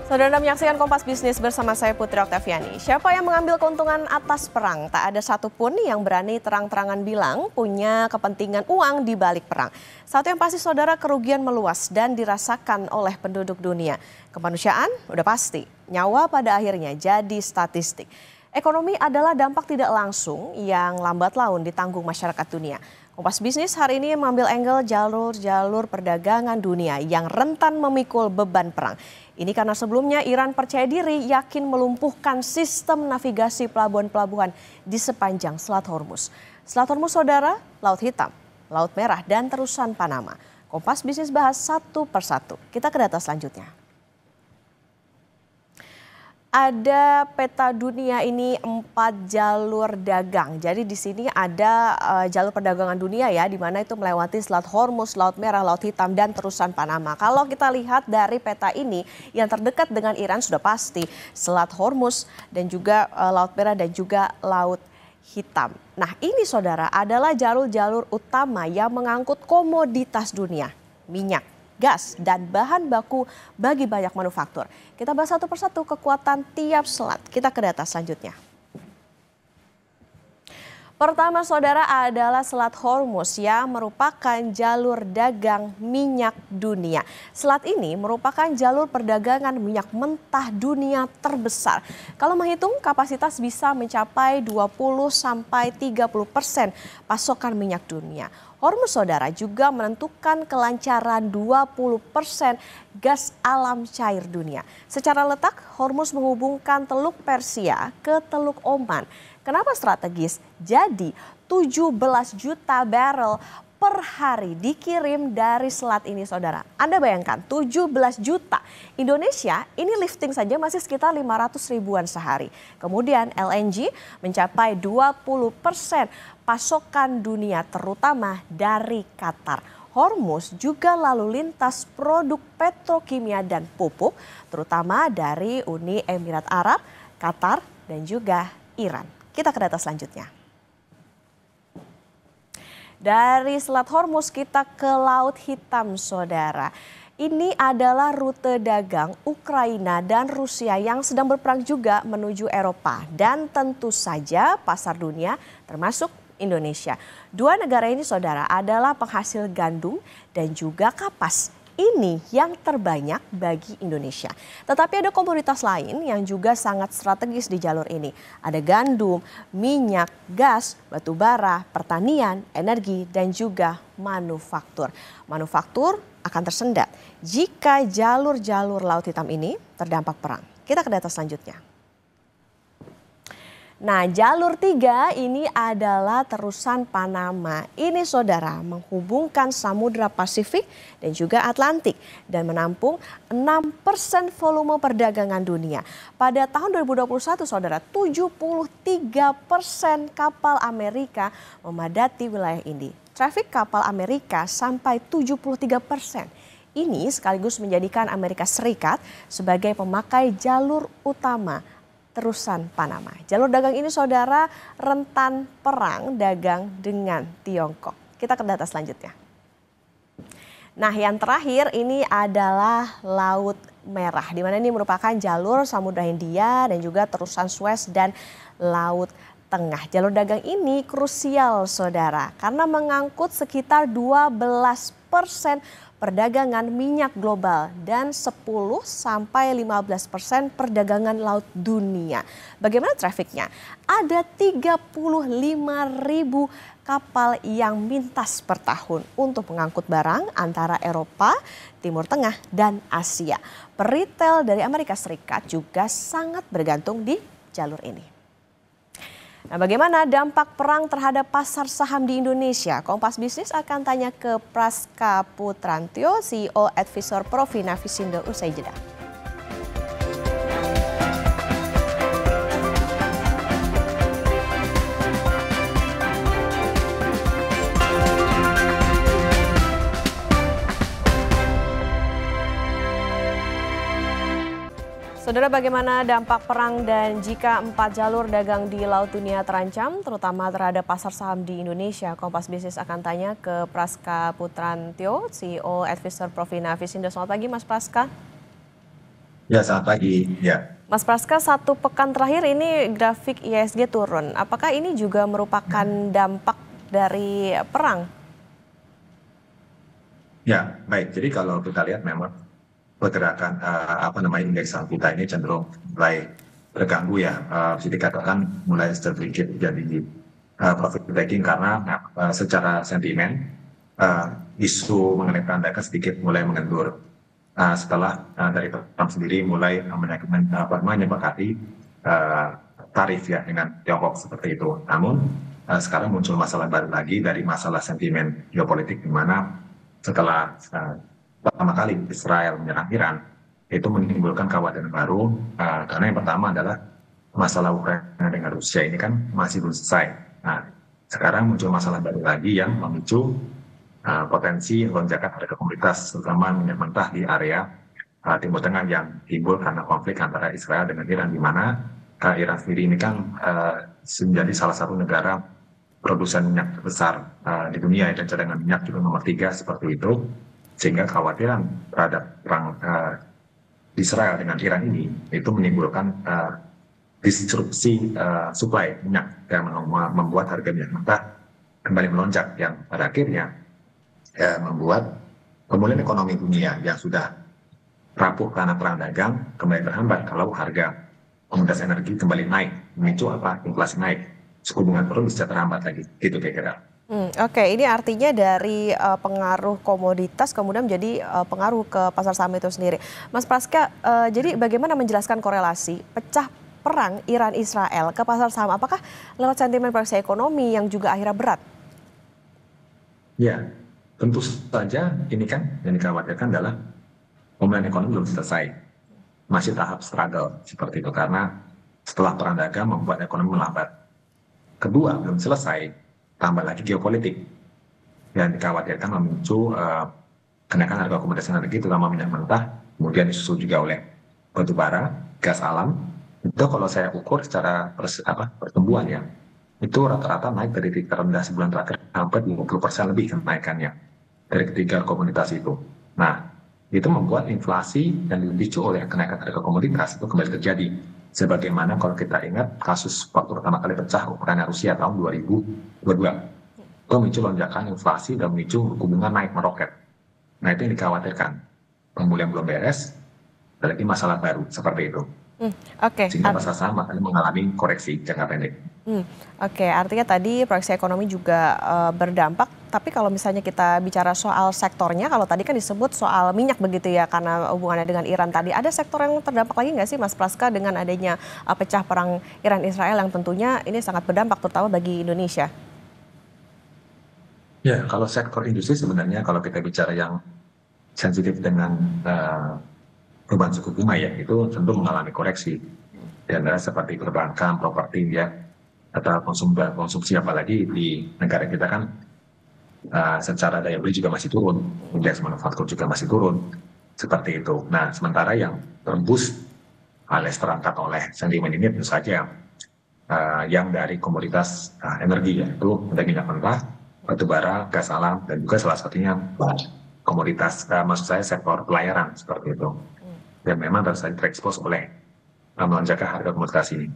Saudara Anda menyaksikan Kompas Bisnis bersama saya Putri Oktaviani. Siapa yang mengambil keuntungan atas perang? Tak ada satupun yang berani terang-terangan bilang punya kepentingan uang di balik perang. Satu yang pasti saudara, kerugian meluas dan dirasakan oleh penduduk dunia. Kemanusiaan udah pasti, nyawa pada akhirnya jadi statistik. Ekonomi adalah dampak tidak langsung yang lambat laun ditanggung masyarakat dunia. Kompas Bisnis hari ini mengambil angle jalur-jalur perdagangan dunia yang rentan memikul beban perang. Ini karena sebelumnya Iran percaya diri yakin melumpuhkan sistem navigasi pelabuhan-pelabuhan di sepanjang Selat Hormuz. Selat Hormuz saudara, Laut Hitam, Laut Merah dan terusan Panama. Kompas Bisnis bahas satu persatu. Kita ke data selanjutnya. Ada peta dunia ini 4 jalur dagang. Jadi di sini ada jalur perdagangan dunia ya, di mana itu melewati Selat Hormuz, Laut Merah, Laut Hitam dan terusan Panama. Kalau kita lihat dari peta ini, yang terdekat dengan Iran sudah pasti Selat Hormuz dan juga Laut Merah dan juga Laut Hitam. Nah, ini saudara adalah jalur-jalur utama yang mengangkut komoditas dunia, minyak, gas, dan bahan baku bagi banyak manufaktur. Kita bahas satu persatu kekuatan tiap selat. Kita ke data selanjutnya. Pertama saudara adalah Selat Hormuz yang merupakan jalur dagang minyak dunia. Selat ini merupakan jalur perdagangan minyak mentah dunia terbesar. Kalau menghitung kapasitas bisa mencapai 20-30% pasokan minyak dunia. Hormuz saudara juga menentukan kelancaran 20% gas alam cair dunia. Secara letak, Hormuz menghubungkan Teluk Persia ke Teluk Oman. Kenapa strategis? Jadi 17 juta barrel per hari dikirim dari selat ini saudara. Anda bayangkan 17 juta. Indonesia ini lifting saja masih sekitar 500 ribuan sehari. Kemudian LNG mencapai 20% pasokan dunia terutama dari Qatar. Hormuz juga lalu lintas produk petrokimia dan pupuk terutama dari Uni Emirat Arab, Qatar dan juga Iran. Kita ke data selanjutnya. Dari Selat Hormuz kita ke Laut Hitam saudara. Ini adalah rute dagang Ukraina dan Rusia yang sedang berperang juga menuju Eropa. Dan tentu saja pasar dunia termasuk Indonesia. Dua negara ini saudara adalah penghasil gandum dan juga kapas. Ini yang terbanyak bagi Indonesia. Tetapi ada komoditas lain yang juga sangat strategis di jalur ini. Ada gandum, minyak, gas, batu bara, pertanian, energi, dan juga manufaktur. Manufaktur akan tersendat jika jalur-jalur Laut Hitam ini terdampak perang. Kita ke data selanjutnya. Nah, jalur 3 ini adalah terusan Panama. Ini saudara menghubungkan Samudra Pasifik dan juga Atlantik dan menampung 6% volume perdagangan dunia. Pada tahun 2021 saudara, 73% kapal Amerika memadati wilayah ini. Trafik kapal Amerika sampai 73%. Ini sekaligus menjadikan Amerika Serikat sebagai pemakai jalur utama terusan Panama. Jalur dagang ini saudara rentan perang dagang dengan Tiongkok. Kita ke data selanjutnya. Nah, yang terakhir ini adalah Laut Merah, di mana ini merupakan jalur Samudra Hindia dan juga terusan Suez dan Laut Tengah. Jalur dagang ini krusial saudara karena mengangkut sekitar 12% perdagangan minyak global dan 10-15% perdagangan laut dunia. Bagaimana trafiknya? Ada 35.000 kapal yang mintas per tahun untuk mengangkut barang antara Eropa, Timur Tengah, dan Asia. Peritel dari Amerika Serikat juga sangat bergantung di jalur ini. Nah, bagaimana dampak perang terhadap pasar saham di Indonesia? Kompas Bisnis akan tanya ke Praska Putrantyo, CEO Advisor Provina Visindo usai jeda. Saudara, bagaimana dampak perang dan jika 4 jalur dagang di laut dunia terancam, terutama terhadap pasar saham di Indonesia? Kompas Bisnis akan tanya ke Praska Putrantyo, CEO Advisor Provina Visindo. Selamat pagi Mas Praska. Ya, selamat pagi. Ya. Mas Praska, satu pekan terakhir ini grafik IHSG turun. Apakah ini juga merupakan dampak dari perang? Ya, baik. Jadi kalau kita lihat memang pergerakan apa namanya indeks saham kita ini cenderung mulai terganggu ya. Bisa dikatakan mulai sedikit jadi profit taking karena secara sentimen uh, isu mengenai perang dagang sedikit mulai mengendur. Setelah dari Trump sendiri mulai menyepakati uh, tarif ya dengan Tiongkok seperti itu. Namun sekarang muncul masalah baru lagi dari masalah sentimen geopolitik di mana setelah pertama kali Israel menyerang Iran itu menimbulkan kekhawatiran baru karena yang pertama adalah masalah Ukraina dengan Rusia ini kan masih belum selesai. Nah, sekarang muncul masalah baru lagi yang memicu potensi lonjakan harga komoditas terutama minyak mentah di area Timur Tengah yang timbul karena konflik antara Israel dengan Iran di mana Iran sendiri ini kan menjadi salah satu negara produsen minyak terbesar di dunia dan cadangan minyak juga nomor 3 seperti itu, sehingga kekhawatiran terhadap perang Israel dengan Iran ini itu menimbulkan disrupsi supply minyak yang membuat harga minyak mentah kembali melonjak yang pada akhirnya membuat pemulihan ekonomi dunia yang sudah rapuh karena perang dagang kembali terhambat kalau harga komoditas energi kembali naik, memicu apa? Inflasi naik, suku bunga turun bisa terhambat lagi, gitu kira-kira. Oke, ini artinya dari pengaruh komoditas kemudian menjadi pengaruh ke pasar saham itu sendiri. Mas Praska, jadi bagaimana menjelaskan korelasi pecah perang Iran-Israel ke pasar saham? Apakah lewat sentimen proyeksi ekonomi yang juga akhirnya berat? Ya, tentu saja ini kan yang dikhawatirkan adalah pemulihan ekonomi belum selesai, masih tahap struggle seperti itu karena setelah perang dagang membuat ekonomi melambat. Kedua, belum selesai, tambah lagi geopolitik yang dikhawatirkan memicu kenaikan harga komoditas energi terutama minyak mentah, kemudian disusul juga oleh batu bara, gas alam. Itu kalau saya ukur secara pertumbuhan ya, itu rata-rata naik dari titik terendah sebulan terakhir sampai 20% lebih kenaikannya dari ketiga komoditas itu. Nah, itu membuat inflasi dan dipicu oleh kenaikan harga komoditas itu kembali terjadi. Sebagaimana kalau kita ingat kasus waktu pertama kali pecah Ukraina Rusia tahun 2022. Itu memicu lonjakan inflasi dan memicu suku bunga naik meroket. Nah, itu yang dikhawatirkan. Pemulihan belum beres, ada lagi masalah baru seperti itu. Oke. Sehingga pasar saham akan mengalami koreksi jangka pendek. Oke, artinya tadi proyeksi ekonomi juga berdampak. Tapi kalau misalnya kita bicara soal sektornya, kalau tadi kan disebut soal minyak begitu ya, karena hubungannya dengan Iran tadi. Ada sektor yang terdampak lagi nggak sih Mas Praska dengan adanya pecah perang Iran-Israel yang tentunya ini sangat berdampak terutama bagi Indonesia? Ya, kalau sektor industri sebenarnya kalau kita bicara yang sensitif dengan perubahan suku bunga ya, itu tentu mengalami koreksi. Di antara seperti perbankan, properti ya, atau konsumsi apalagi di negara kita kan secara daya beli juga masih turun, indeks manufaktur juga masih turun, seperti itu. Nah, sementara yang tembus alias terangkat oleh sentimen ini tentu saja yang dari komoditas energi yaitu ada minyak mentah, batu bara, gas alam, dan juga salah satunya komoditas, maksud saya sektor pelayaran seperti itu. Dan memang harus terekspos oleh melonjaknya harga komoditas ini.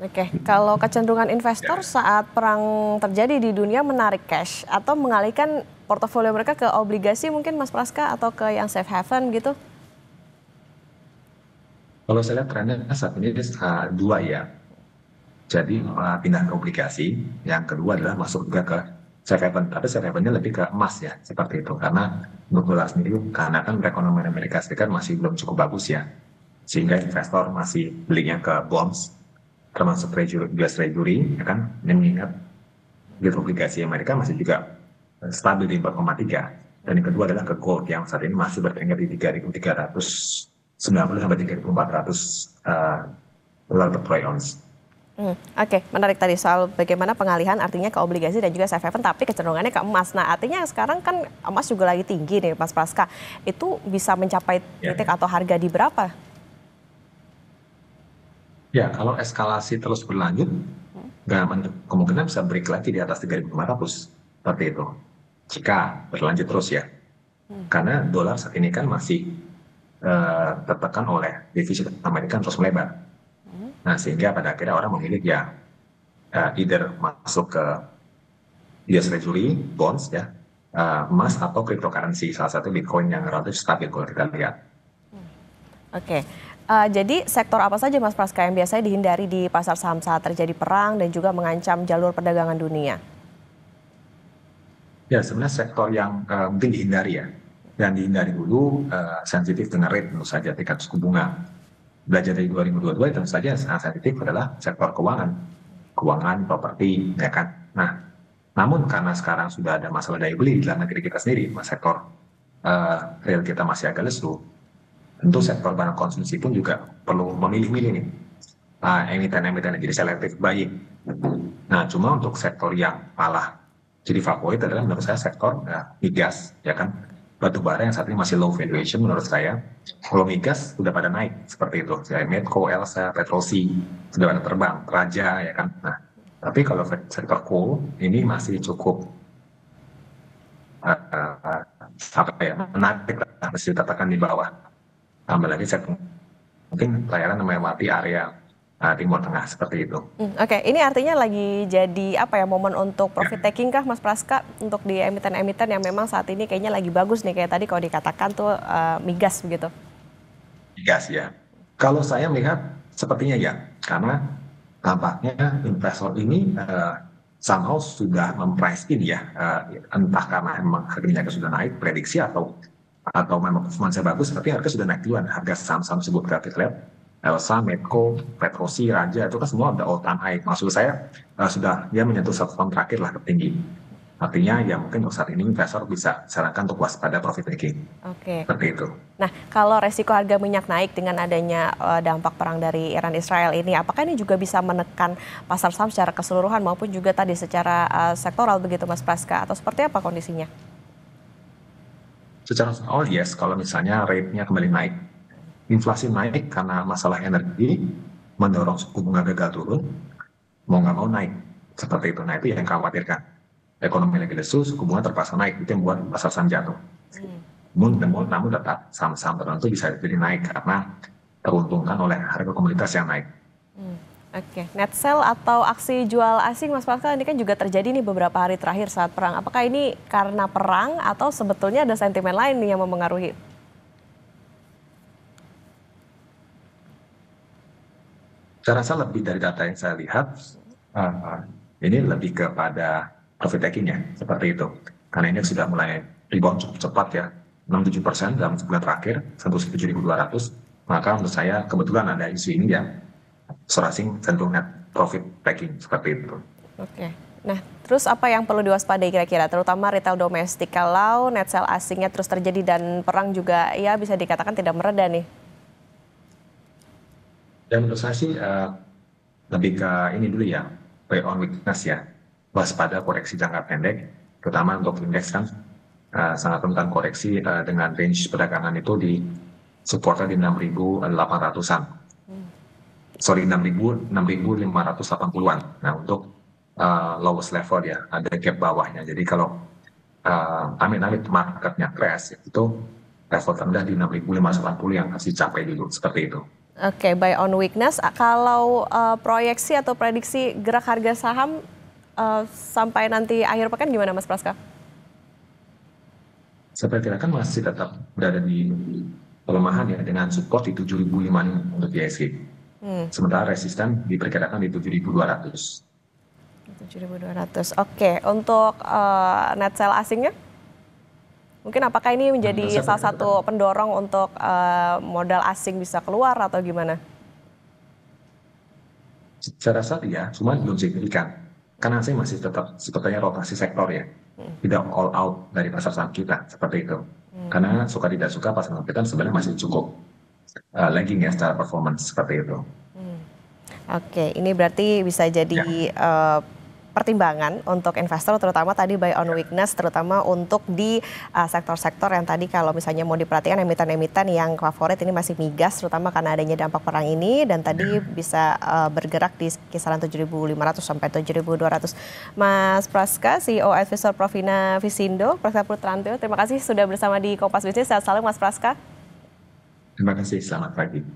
Oke, kalau kecenderungan investor saat perang terjadi di dunia menarik cash atau mengalihkan portofolio mereka ke obligasi mungkin Mas Praska atau ke yang safe haven gitu? Kalau saya lihat trennya saat ini dua ya. Jadi pindah ke obligasi, yang kedua adalah masuk juga ke safe haven. Tapi safe havennya lebih ke emas ya, seperti itu. Karena untuk dolar sendiri, karena kan perekonomian Amerika Serikat masih belum cukup bagus ya. Sehingga investor masih belinya ke bonds, termasuk US Treasury, ya kan, yang mengingat yield obligasi Amerika masih juga stabil di 4,3. Dan yang kedua adalah ke gold yang saat ini masih bertengger di 3.390 sampai 3.400 dolar per troy ounce. Oke, menarik tadi soal bagaimana pengalihan artinya ke obligasi dan juga safe haven tapi kecenderungannya ke emas. Nah, artinya sekarang kan emas juga lagi tinggi nih Mas Praska. Itu bisa mencapai titik atau harga di berapa? Ya, kalau eskalasi terus berlanjut, kemungkinan bisa break lagi di atas 3.500 seperti itu. Jika berlanjut terus ya. Karena dolar saat ini kan masih tertekan oleh defisit Amerika terus melebar. Nah, sehingga pada akhirnya orang memilih ya either masuk ke US Treasury, bonds ya, emas atau cryptocurrency, salah satu Bitcoin yang relatif stabil kalau kita lihat. Oke, jadi sektor apa saja Mas Praska yang biasanya dihindari di pasar saham saat terjadi perang dan juga mengancam jalur perdagangan dunia? Ya, sebenarnya sektor yang mungkin dihindari ya. Dan dihindari dulu sensitif dengan rate tentu saja tingkat suku bunga. Belajar dari 2022 tentu saja sangat sensitif adalah sektor keuangan. Keuangan, properti, ya kan. Nah, namun karena sekarang sudah ada masalah daya beli di dalam negeri kita sendiri, sektor real kita masih agak lesu, tentu sektor barang konsumsi pun juga perlu memilih-milih nih. Emiten-emiten jadi selektif buying. Nah, cuma untuk sektor yang malah jadi favorit adalah menurut saya sektor migas, ya kan, batu bara yang saat ini masih low valuation menurut saya. Kalau migas sudah pada naik seperti itu, kayak Medco, Elsa, Petrosi sudah pada terbang, Raja, ya kan. Nah, tapi kalau sektor coal ini masih cukup menarik lah, masih dikatakan di bawah. Tambah lagi sektor mungkin pelayaran melewati area Timur Tengah seperti itu. Oke, ini artinya lagi jadi apa ya, momen untuk profit taking kah Mas Praska untuk di emiten-emiten yang memang saat ini kayaknya lagi bagus nih, kayak tadi kalau dikatakan tuh migas begitu? Migas ya. Kalau saya melihat sepertinya ya, karena tampaknya investor ini somehow sudah memprice in ya, entah karena memang harga minyak sudah naik, prediksi atau memang performanya bagus, tapi harga sudah naik duluan. Harga saham-saham tersebut kita lihat Elsa, Medco, Petrosi, Raja itu kan semua udah all time high. Maksud saya sudah dia menyentuh 1 tahun terakhir lah tertinggi. Artinya ya mungkin untuk saat ini investor bisa sarankan untuk waspada profit taking. Oke. Seperti itu. Nah, kalau resiko harga minyak naik dengan adanya dampak perang dari Iran Israel ini, apakah ini juga bisa menekan pasar saham secara keseluruhan maupun juga tadi secara sektoral begitu Mas Praska, atau seperti apa kondisinya? Secara overall yes, kalau misalnya rate-nya kembali naik, inflasi naik karena masalah energi, mendorong suku bunga gagal turun, mau nggak mau naik. Seperti itu. Nah, itu yang khawatirkan. Ekonomi lagi lesu, suku bunga terpaksa naik, itu yang membuat pasar saham jatuh. Namun tetap saham-saham tertentu bisa jadi naik karena teruntungkan oleh harga komoditas yang naik. Oke, net sell atau aksi jual asing Mas Praska ini kan juga terjadi nih beberapa hari terakhir saat perang. Apakah ini karena perang atau sebetulnya ada sentimen lain nih yang mempengaruhi? Saya rasa lebih dari data yang saya lihat, ini lebih kepada profit taking ya, seperti itu. Karena ini sudah mulai rebound cukup cepat ya, 6-7% dalam sebulan terakhir, sentuh 7.200. Maka menurut saya kebetulan ada isu ini ya, asing cenderung net profit taking seperti itu. Oke. Nah, terus apa yang perlu diwaspadai kira-kira, terutama retail domestik kalau net sell asingnya terus terjadi dan perang juga ya bisa dikatakan tidak mereda nih? Dan menurut saya sih lebih ke ini dulu ya, buy on weakness ya, waspada koreksi jangka pendek, terutama untuk indeks kan sangat rentan koreksi dengan range perdagangan itu di supportnya di 6.800-an. Sorry, 6.580-an. Nah, untuk lowest level ya, ada gap bawahnya. Jadi kalau amit-amit marketnya crash, itu level terendah di 6.580 yang harus dicapai dulu, seperti itu. Oke, buy on weakness. Kalau proyeksi atau prediksi gerak harga saham sampai nanti akhir pekan gimana Mas Praska? Saya perkirakan masih tetap berada di pelemahan ya, dengan support di 7.005 untuk IHSG. Sementara resisten diperkirakan di 7.200. 7.200. Oke, untuk net sell asingnya? Mungkin apakah ini menjadi salah satu pendorong untuk modal asing bisa keluar atau gimana? Saya rasa ya, cuma belum signifikan. Karena asing masih tetap sepertinya rotasi sektor ya. Tidak all out dari pasar saham kita, seperti itu. Karena suka tidak suka pasar saham kita sebenarnya masih cukup lagging ya secara performance, seperti itu. Oke, ini berarti bisa jadi pertimbangan untuk investor, terutama tadi buy on weakness, terutama untuk di sektor-sektor yang tadi kalau misalnya mau diperhatikan emiten-emiten yang favorit ini masih migas, terutama karena adanya dampak perang ini, dan tadi bisa bergerak di kisaran 7.500 sampai 7.200. Mas Praska, CEO Advisor Provina Visindo, Praska Putrantio, terima kasih sudah bersama di Kompas Bisnis. Sehat selalu Mas Praska. Terima kasih, selamat pagi.